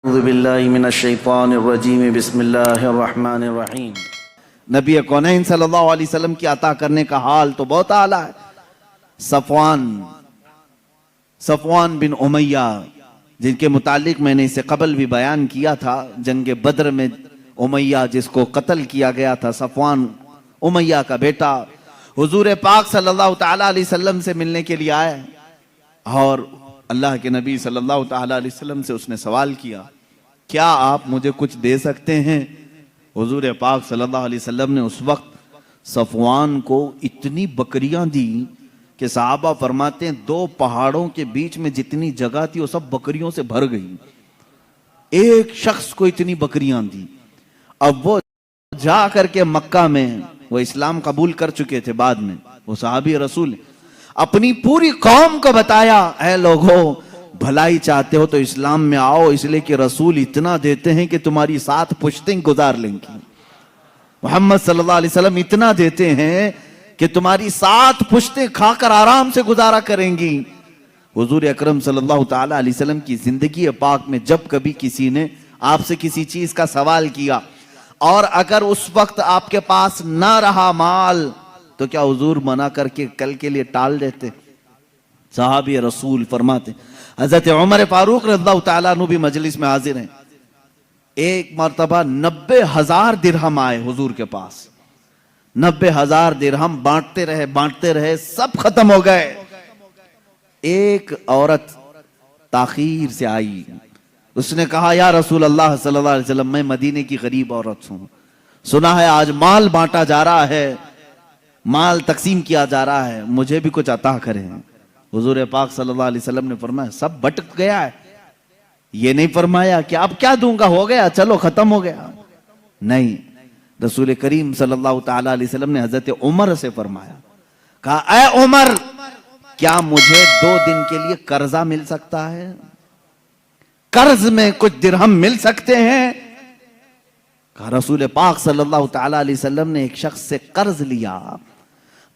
اعوذ باللہ من الشیطان الرجیم بسم اللہ الرحمن الرحیم۔ نبی کونین صلی اللہ علیہ وسلم کی عطا کرنے کا حال تو بہت اعلیٰ ہے۔ صفوان بن امیہ، جن کے متعلق میں نے اسے قبل بھی بیان کیا تھا، جنگ بدر میں امیہ جس کو قتل کیا گیا تھا، صفوان امیہ کا بیٹا حضور پاک صلی اللہ تعالیٰ علیہ وسلم سے ملنے کے لیے آئے، اور اللہ کے نبی صلی اللہ تعالیٰ علیہ وسلم سے اس نے سوال کیا، کیا آپ مجھے کچھ دے سکتے ہیں؟ حضور پاک صلی اللہ علیہ وسلم نے اس وقت صفوان کو اتنی بکریاں دی کہ صحابہ فرماتے ہیں 2 پہاڑوں کے بیچ میں جتنی جگہ تھی وہ سب بکریوں سے بھر گئی۔ ایک شخص کو اتنی بکریاں دی۔ اب وہ جا کر کے مکہ میں، وہ اسلام قبول کر چکے تھے بعد میں، وہ صحابی رسول، اپنی پوری قوم کو بتایا، اے لوگوں بھلائی چاہتے ہو تو اسلام میں آؤ، اس لیے کہ رسول اتنا دیتے ہیں کہ تمہاری 7 پشتیں گزار لیں گی۔ محمد صلی اللہ علیہ وسلم اتنا دیتے ہیں کہ تمہاری 7 پشتیں کھا کر آرام سے گزارا کریں گی۔ حضور اکرم صلی اللہ تعالیٰ علیہ وسلم کی زندگی پاک میں جب کبھی کسی نے آپ سے کسی چیز کا سوال کیا اور اگر اس وقت آپ کے پاس نہ رہا مال تو کیا حضور منع کر کے کل کے لیے ٹال دیتے؟ صحابی رسول فرماتے، حضرت عمر فاروق رضی اللہ تعالیٰ عنہ بھی مجلس میں حاضر ہیں، ایک مرتبہ 90,000 درہم آئے حضور کے پاس، 90,000 درہم بانٹتے رہے سب ختم ہو گئے۔ ایک عورت تاخیر سے آئی، اس نے کہا، یا رسول اللہ صلی اللہ علیہ وسلم، میں مدینے کی غریب عورت ہوں، سنا ہے آج مال بانٹا جا رہا ہے، مال تقسیم کیا جا رہا ہے، مجھے بھی کچھ عطا کریں۔ حضور پاک صلی اللہ علیہ وسلم نے فرمایا، سب بٹ گیا ہے، یہ نہیں فرمایا کہ اب کیا دوں گا، ہو گیا چلو ختم ہو گیا، نہیں، رسول کریم صلی اللہ تعالیٰ علیہ وسلم نے حضرت عمر سے فرمایا، کہا، اے عمر، کیا مجھے 2 دن کے لیے قرضہ مل سکتا ہے؟ قرض میں کچھ درہم مل سکتے ہیں؟ کہا، رسول پاک صلی اللہ تعالیٰ علیہ وسلم نے ایک شخص سے قرض لیا،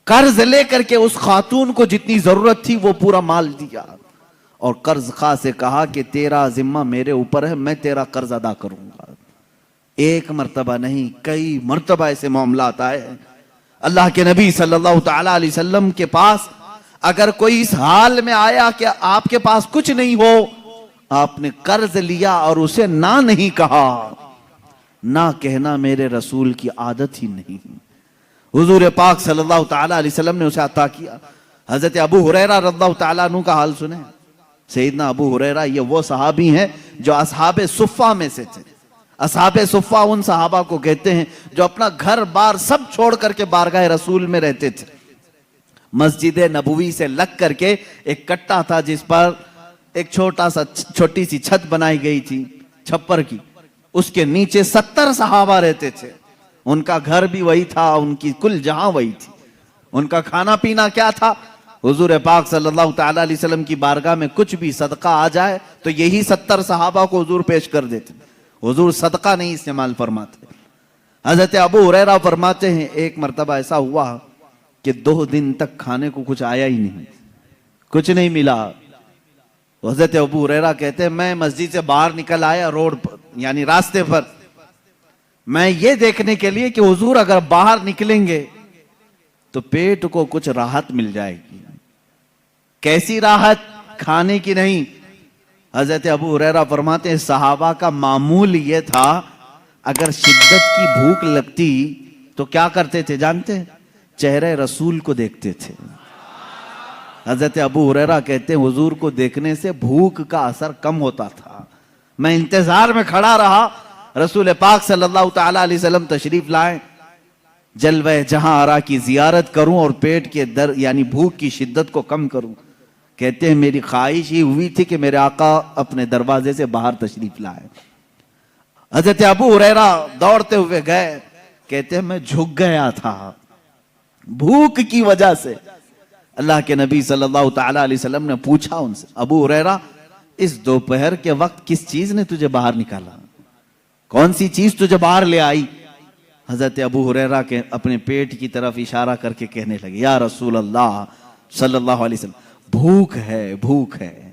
قرض لے کر کے اس خاتون کو جتنی ضرورت تھی وہ پورا مال دیا، اور قرض خواہ سے کہا کہ تیرا ذمہ میرے اوپر ہے، میں تیرا قرض ادا کروں گا۔ ایک مرتبہ نہیں، کئی مرتبہ ایسے معاملات آئے۔ اللہ کے نبی صلی اللہ تعالیٰ علیہ وسلم کے پاس اگر کوئی اس حال میں آیا کہ آپ کے پاس کچھ نہیں ہو، آپ نے قرض لیا اور اسے نہ نہیں کہا، نہ کہنا میرے رسول کی عادت ہی نہیں۔ حضور پاک صلی اللہ تعالیٰ علیہ وسلم نے اسے عطا کیا۔ حضرت ابو ہریرہ رضی اللہ تعالیٰ عنہ کا حال سنیں۔ سیدنا ابو ہریرہ یہ وہ صحابی ہیں جو اصحاب صفہ میں سے تھے۔ اصحاب صفہ ان صحابہ کو کہتے ہیں جو اپنا گھر بار سب چھوڑ کر کے بارگاہ رسول میں رہتے تھے۔ مسجد نبوی سے لگ کر کے ایک کٹا تھا جس پر ایک چھوٹی سی چھت بنائی گئی تھی چھپر کی، اس کے نیچے 70 صحابہ رہتے تھے۔ ان کا گھر بھی وہی تھا، ان کی کل جہاں وہی تھی۔ ان کا کھانا پینا کیا تھا؟ حضور پاک صلی اللہ تعالیٰ علیہ وسلم کی بارگاہ میں کچھ بھی صدقہ آ جائے تو یہی 70 صحابہ کو حضور پیش کر دیتے، حضور صدقہ نہیں استعمال فرماتے۔ حضرت ابو ہریرہ فرماتے ہیں، ایک مرتبہ ایسا ہوا کہ 2 دن تک کھانے کو کچھ آیا ہی نہیں، کچھ نہیں ملا۔ حضرت ابو ہریرہ کہتے ہیں، میں مسجد سے باہر نکل آیا روڈ پر، یعنی راستے پر، میں یہ دیکھنے کے لیے کہ حضور اگر باہر نکلیں گے تو پیٹ کو کچھ راحت مل جائے گی۔ کیسی راحت؟ کھانے کی نہیں۔ حضرت ابو ہریرہ فرماتے ہیں، صحابہ کا معمول یہ تھا اگر شدت کی بھوک لگتی تو کیا کرتے تھے جانتے ہیں؟ چہرے رسول کو دیکھتے تھے۔ حضرت ابو ہریرہ کہتے ہیں، حضور کو دیکھنے سے بھوک کا اثر کم ہوتا تھا۔ میں انتظار میں کھڑا رہا، رسول پاک صلی اللہ تعالیٰ علیہ وسلم تشریف لائیں، جلوہ جہاں آرا کی زیارت کروں اور پیٹ کے یعنی بھوک کی شدت کو کم کروں۔ کہتے ہیں میری خواہش ہی ہوئی تھی کہ میرے آقا اپنے دروازے سے باہر تشریف لائے۔ حضرت ابو ہریرہ دوڑتے ہوئے گئے، کہتے ہیں میں جھک گیا تھا بھوک کی وجہ سے۔ اللہ کے نبی صلی اللہ تعالیٰ علیہ وسلم نے پوچھا ان سے، ابو ہریرہ اس دوپہر کے وقت کس چیز نے تجھے باہر نکالا؟ کون سی چیز تجھے باہر لے آئی؟ حضرت ابو ہریرہ کے اپنے پیٹ کی طرف اشارہ کر کے کہنے لگے، یا رسول اللہ صلی اللہ علیہ وسلم، بھوک ہے، بھوک ہے۔